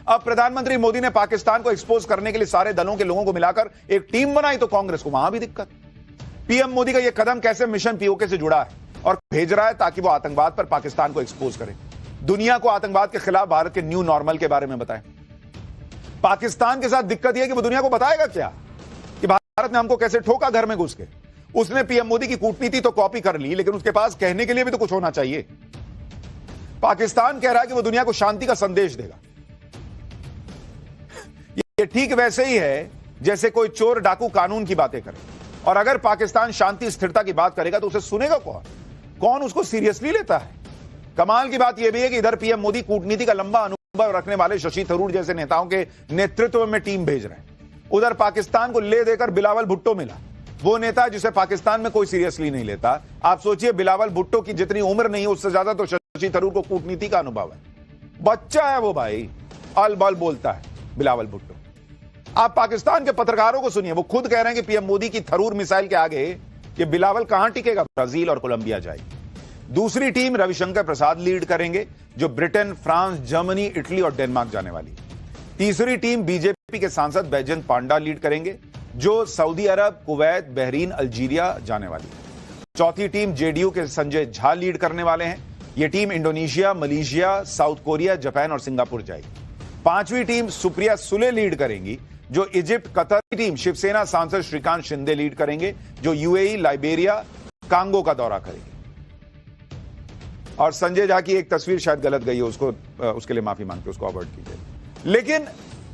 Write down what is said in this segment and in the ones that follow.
अब प्रधानमंत्री मोदी ने पाकिस्तान को एक्सपोज करने के लिए सारे दलों के लोगों को मिलाकर एक टीम बनाई, तो कांग्रेस को वहां भी दिक्कत। पीएम मोदी का यह कदम कैसे मिशन पीओके से जुड़ा है और भेज रहा है ताकि वो आतंकवाद पर पाकिस्तान को एक्सपोज करे, दुनिया को आतंकवाद के खिलाफ भारत के न्यू नॉर्मल के बारे में बताएं। पाकिस्तान के साथ दिक्कत यह है कि वो दुनिया को बताएगा क्या कि भारत ने हमको कैसे ठोका घर में घुस के। उसने पीएम मोदी की कूटनीति तो कॉपी कर ली, लेकिन उसके पास कहने के लिए भी तो कुछ होना चाहिए। पाकिस्तान कह रहा है कि वो दुनिया को शांति का संदेश देगा। ये ठीक वैसे ही है जैसे कोई चोर डाकू कानून की बातें करे, और अगर पाकिस्तान शांति स्थिरता की बात करेगा तो उसे सुनेगा कौन? कौन उसको सीरियसली लेता है? कमाल की बात यह भी है कि इधर पीएम मोदी कूटनीति का लंबा अनुभव रखने वाले शशि थरूर जैसे नेताओं के नेतृत्व में टीम भेज रहे हैं। उधर पाकिस्तान को ले देकर बिलावल भुट्टो मिला, वो नेता जिसे पाकिस्तान में कोई सीरियसली नहीं लेता। आप सोचिए, बिलावल भुट्टो की जितनी उम्र नहीं उससे ज्यादा तो शशि थरूर को कूटनीति का अनुभव है। बच्चा है वो भाई, अल बल बोलता है बिलावल भुट्टो। आप पाकिस्तान के पत्रकारों को सुनिए, वो खुद कह रहे हैं कि पीएम मोदी की थरूर मिसाइल के आगे ये बिलावल कहां टिकेगा, ब्राजील और कोलंबिया जाएगी। दूसरी टीम रविशंकर प्रसाद लीड करेंगे, जो ब्रिटेन, फ्रांस, जर्मनी, इटली और डेनमार्क जाने वाली है। तीसरी टीम बीजेपी के सांसद बैजयंत पांडा लीड करेंगे, जो सऊदी अरब, कुवैत, बहरीन, अल्जीरिया जाने वाली है। चौथी टीम जेडीयू के संजय झा लीड करने वाले हैं। यह team Indonesia, Malaysia, south Korea, Japan और सिंगापुर जाएगी। पांचवी टीम सुप्रिया सुले लीड करेंगी, जो इजिप्ट, कतर। टीम शिवसेना सांसद श्रीकांत शिंदे लीड करेंगे, जो यूएई, लाइबेरिया, कांगो का दौरा करेंगे। और संजय झा की एक तस्वीर शायद गलत गई है, उसके लिए माफी मांगते, उसको अवॉइड कीजिए। लेकिन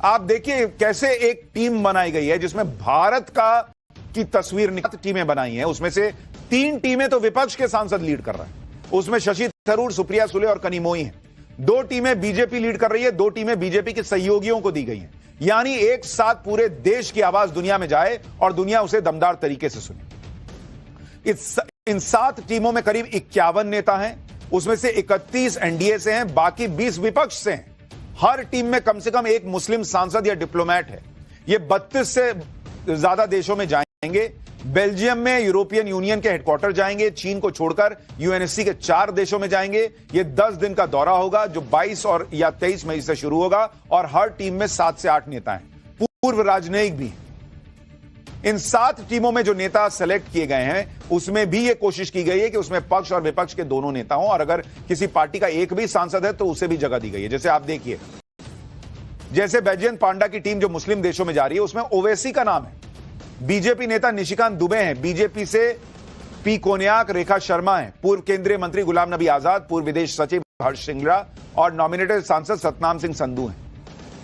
आप देखिए कैसे एक टीम बनाई गई है जिसमें भारत की तस्वीर टीमें बनाई हैं। उसमें से 3 टीमें तो विपक्ष के सांसद लीड कर रहे हैं, उसमें शशि थरूर, सुप्रिया सुले और कनिमोई हैं। 2 टीमें बीजेपी लीड कर रही है, 2 टीमें बीजेपी के सहयोगियों को दी गई हैं। यानी एक साथ पूरे देश की आवाज दुनिया में जाए और दुनिया उसे दमदार तरीके से सुने। इन 7 टीमों में करीब 51 नेता हैं, उसमें से 31 एनडीए से हैं, बाकी 20 विपक्ष से हैं। हर टीम में कम से कम एक मुस्लिम सांसद या डिप्लोमेट है। ये 32 से ज्यादा देशों में जाएंगे। बेल्जियम में यूरोपियन यूनियन के हेडक्वार्टर जाएंगे, चीन को छोड़कर यूएनएससी के 4 देशों में जाएंगे। ये 10 दिन का दौरा होगा, जो 22 और या 23 मई से शुरू होगा, और हर टीम में 7 से 8 नेता हैं, पूर्व राजनयिक भी। इन 7 टीमों में जो नेता सेलेक्ट किए गए हैं, उसमें भी यह कोशिश की गई है कि उसमें पक्ष और विपक्ष के दोनों नेता हों, और अगर किसी पार्टी का एक भी सांसद है तो उसे भी जगह दी गई है। जैसे आप देखिए, जैसे बैजयंत पांडा की टीम जो मुस्लिम देशों में जा रही है, उसमें ओवैसी का नाम है। बीजेपी नेता निशिकांत दुबे हैं, बीजेपी से पी कोन्याक, रेखा शर्मा हैं, पूर्व केंद्रीय मंत्री गुलाम नबी आजाद, पूर्व विदेश सचिव हर्ष श्रृंगला और नॉमिनेटेड सांसद सतनाम सिंह संधू हैं।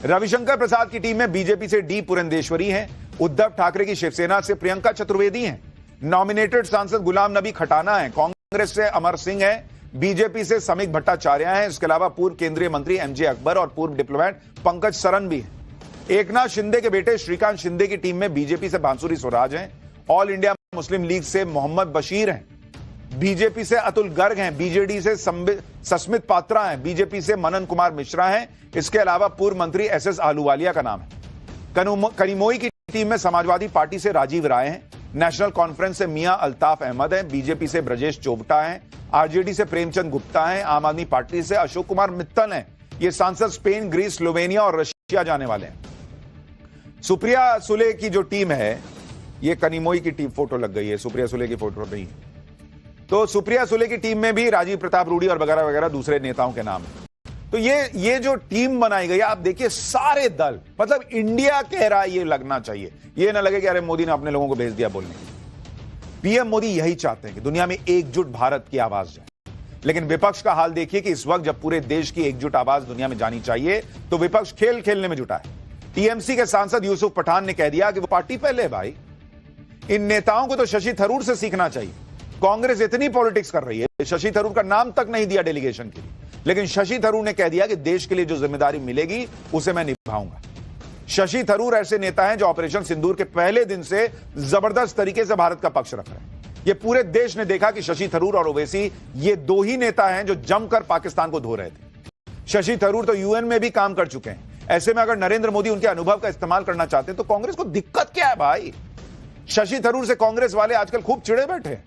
रविशंकर प्रसाद की टीम में बीजेपी से डी पुरंदेश्वरी हैं, उद्धव ठाकरे की शिवसेना से प्रियंका चतुर्वेदी हैं, नॉमिनेटेड सांसद गुलाम नबी खटाना है, कांग्रेस से अमर सिंह है, बीजेपी से समीक भट्टाचार्य हैं। इसके अलावा पूर्व केंद्रीय मंत्री एमजे अकबर और पूर्व डिप्लोमेट पंकज सरन भी हैं। एकनाथ शिंदे के बेटे श्रीकांत शिंदे की टीम में बीजेपी से बांसुरी स्वराज हैं, ऑल इंडिया मुस्लिम लीग से मोहम्मद बशीर हैं, बीजेपी से अतुल गर्ग हैं, बीजेडी से सस्मित पात्रा हैं, बीजेपी से मनन कुमार मिश्रा हैं। इसके अलावा पूर्व मंत्री एसएस आहलूवालिया का नाम है। कनिमोई की टीम में समाजवादी पार्टी से राजीव राय हैं, नेशनल कॉन्फ्रेंस से मियां अल्ताफ अहमद हैं, बीजेपी से ब्रजेश चोपटा हैं, आरजेडी से प्रेमचंद गुप्ता हैं, आम आदमी पार्टी से अशोक कुमार मित्तल हैं। ये सांसद स्पेन, ग्रीस, स्लोवेनिया और रशिया जाने वाले हैं। सुप्रिया सुले की जो टीम है, ये कनिमोई की टीम, फोटो लग गई है, सुप्रिया सुले की फोटो नहीं। तो सुप्रिया सुले की टीम में भी राजीव प्रताप रूडी और वगैरह वगैरह दूसरे नेताओं के नाम है। तो ये जो टीम बनाई गई है, आप देखिए सारे दल, मतलब इंडिया कह रहा है, ये लगना चाहिए, ये ना लगे कि अरे मोदी ने अपने लोगों को भेज दिया बोलने। पीएम मोदी यही चाहते हैं कि दुनिया में एकजुट भारत की आवाज जाए। लेकिन विपक्ष का हाल देखिए कि इस वक्त जब पूरे देश की एकजुट आवाज दुनिया में जानी चाहिए, तो विपक्ष खेल खेलने में जुटा है। टीएमसी के सांसद यूसुफ पठान ने कह दिया कि वो पार्टी पहले है भाई। इन नेताओं को तो शशि थरूर से सीखना चाहिए। कांग्रेस इतनी पॉलिटिक्स कर रही है, शशि थरूर का नाम तक नहीं दिया डेलीगेशन के लिए, लेकिन शशि थरूर ने कह दिया कि देश के लिए जो जिम्मेदारी मिलेगी उसे मैं निभाऊंगा। शशि थरूर ऐसे नेता हैं जो ऑपरेशन सिंदूर के पहले दिन से जबरदस्त तरीके से भारत का पक्ष रख रहे हैं। यह पूरे देश ने देखा कि शशि थरूर और ओवैसी ये 2 ही नेता हैं जो जमकर पाकिस्तान को धो रहे थे। शशि थरूर तो यूएन में भी काम कर चुके हैं। ऐसे में अगर नरेंद्र मोदी उनके अनुभव का इस्तेमाल करना चाहते हैं तो कांग्रेस को दिक्कत क्या है भाई? शशि थरूर से कांग्रेस वाले आजकल खूब चिढ़े बैठे हैं।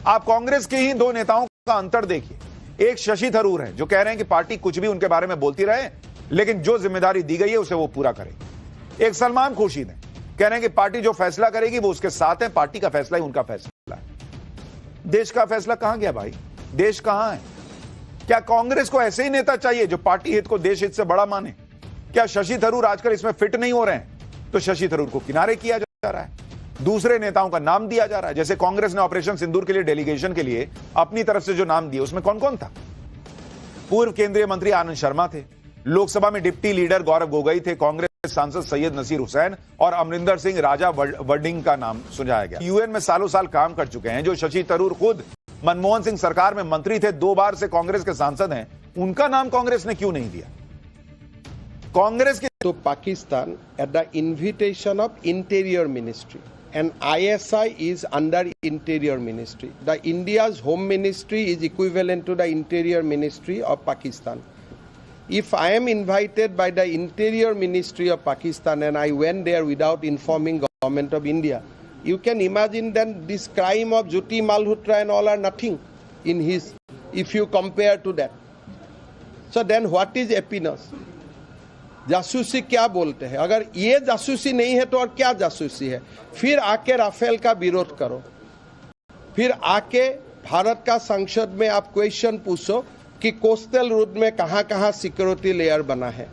आप कांग्रेस के ही 2 नेताओं का अंतर देखिए। एक शशि थरूर है जो कह रहे हैं कि पार्टी कुछ भी उनके बारे में बोलती रहे, लेकिन जो जिम्मेदारी दी गई है उसे वो पूरा करेंगे। एक सलमान खुर्शीद है, कह रहे हैं कि पार्टी जो फैसला करेगी वो उसके साथ है, पार्टी का फैसला ही उनका फैसला है। देश का फैसला कहां गया भाई? देश कहां है? क्या कांग्रेस को ऐसे ही नेता चाहिए जो पार्टी हित को देश हित से बड़ा माने? क्या शशि थरूर आजकल इसमें फिट नहीं हो रहे हैं तो शशि थरूर को किनारे किया जा रहा है, दूसरे नेताओं का नाम दिया जा रहा है? जैसे कांग्रेस ने ऑपरेशन सिंदूर के लिए डेलीगेशन के लिए अपनी तरफ से जो नाम दिए उसमें कौन कौन था? पूर्व केंद्रीय मंत्री आनंद शर्मा थे, लोकसभा में डिप्टी लीडर गौरव गोगोई थे, कांग्रेस सांसद सैयद नसीर हुसैन और अमरिंदर सिंह राजा वर्डिंग का नाम सुझाया गया। यूएन में सालों साल काम कर चुके हैं जो शशि थरूर खुद मनमोहन सिंह सरकार में मंत्री थे, 2 बार से कांग्रेस के सांसद हैं, उनका नाम कांग्रेस ने क्यों नहीं दिया? कांग्रेस के तो Pakistan at the invitation of interior ministry and ISI is under interior ministry. The India's home ministry is equivalent to the interior ministry of Pakistan. If I am invited by the interior ministry of Pakistan and I went there without informing government of India, you can imagine then this crime of Jyoti Malhotra and all are nothing in his, if you compare to that. So then what is happiness? जासूसी क्या बोलते हैं? अगर ये जासूसी नहीं है तो और क्या जासूसी है? फिर आके राफेल का विरोध करो, फिर आके भारत का संसद में आप क्वेश्चन पूछो कि कोस्टल रूट में कहां-कहां सिक्योरिटी लेयर बना है।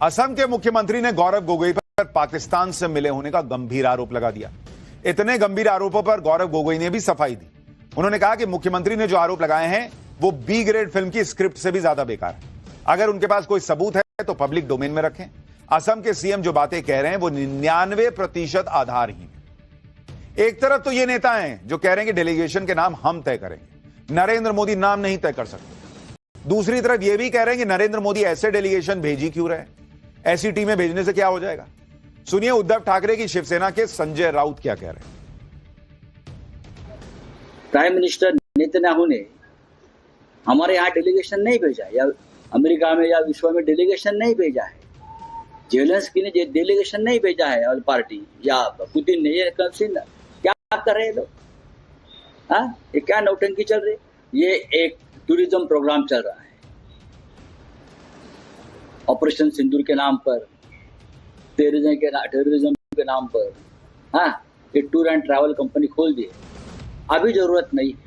असम के मुख्यमंत्री ने गौरव गोगोई पर पाकिस्तान से मिले होने का गंभीर आरोप लगा दिया। इतने गंभीर आरोपों पर गौरव गोगोई ने भी सफाई दी। उन्होंने कहा कि मुख्यमंत्री ने जो आरोप लगाए हैं वो बी ग्रेड फिल्म की स्क्रिप्ट से भी ज्यादा बेकार है। अगर उनके पास कोई सबूत है तो पब्लिक डोमेन में रखें। असम के सीएम जो बातें कह रहे हैं वो 99% आधारहीन है। एक तरफ तो ये नेता हैं जो कह रहे हैं कि डेलीगेशन के नाम हम तय करेंगे, नरेंद्र मोदी नाम नहीं तय कर सकते। दूसरी तरफ ये भी कह रहे हैं कि नरेंद्र मोदी ऐसे डेलीगेशन भेजी क्यों रहे, ऐसी टीमें भेजने से क्या हो जाएगा। सुनिए उद्धव ठाकरे की शिवसेना के संजय राउत क्या कह रहे हैं। प्राइम मिनिस्टर नेतन्याहू ने हमारे यहां डेलीगेशन नहीं भेजा, या अमेरिका में या विश्व में डेलीगेशन नहीं भेजा है, जेलेंस्की ने डेलीगेशन नहीं भेजा है, और पार्टी या पुतिन ने, ये क्या कर रहे हैं लोग? ये क्या नौटंकी चल रही है? ये एक टूरिज्म प्रोग्राम चल रहा है ऑपरेशन सिंदूर के नाम पर, टेररिज्म के नाम पर। ये टूर एंड ट्रैवल कंपनी खोल दिए, अभी जरूरत नहीं है।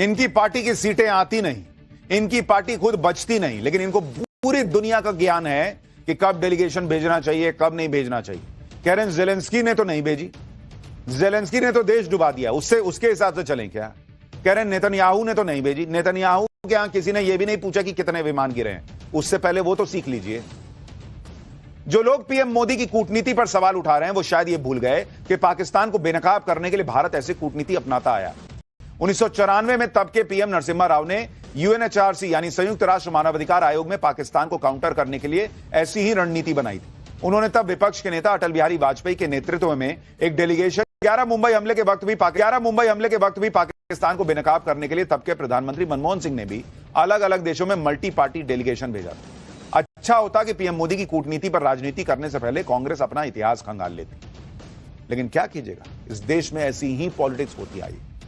इनकी पार्टी की सीटें आती नहीं, इनकी पार्टी खुद बचती नहीं, लेकिन इनको पूरी दुनिया का ज्ञान है कि कब डेलीगेशन भेजना चाहिए, कब नहीं भेजना चाहिए। कह रहे हैं जेलेंस्की ने तो नहीं भेजी, जेलेंस्की ने तो देश डुबा दिया, उसके हिसाब से चलें क्या? कह रहे हैं नेतन्याहू ने तो नहीं भेजी। नेतन्याहू के यहां किसी ने यह भी नहीं पूछा कि कितने विमान गिरे हैं, उससे पहले वो तो सीख लीजिए। जो लोग पीएम मोदी की कूटनीति पर सवाल उठा रहे हैं वो शायद ये भूल गए कि पाकिस्तान को बेनकाब करने के लिए भारत ऐसी कूटनीति अपनाता आया। 1994 में तब के पीएम नरसिम्हा राव ने यूएनएचआरसी यानी संयुक्त राष्ट्र मानवाधिकार आयोग में पाकिस्तान को काउंटर करने के लिए ऐसी ही रणनीति बनाई थी। उन्होंने तब विपक्ष के नेता अटल बिहारी वाजपेयी के नेतृत्व में एक डेलीगेशन 11 मुंबई हमले के वक्त भी पाकिस्तान को बेनकाब करने के लिए तब के प्रधानमंत्री मनमोहन सिंह ने भी अलग अलग देशों में मल्टी पार्टी डेलीगेशन भेजा था। अच्छा होता कि पीएम मोदी की कूटनीति पर राजनीति करने से पहले कांग्रेस अपना इतिहास खंगाल लेती, लेकिन क्या कीजिएगा, इस देश में ऐसी ही पॉलिटिक्स होती आई।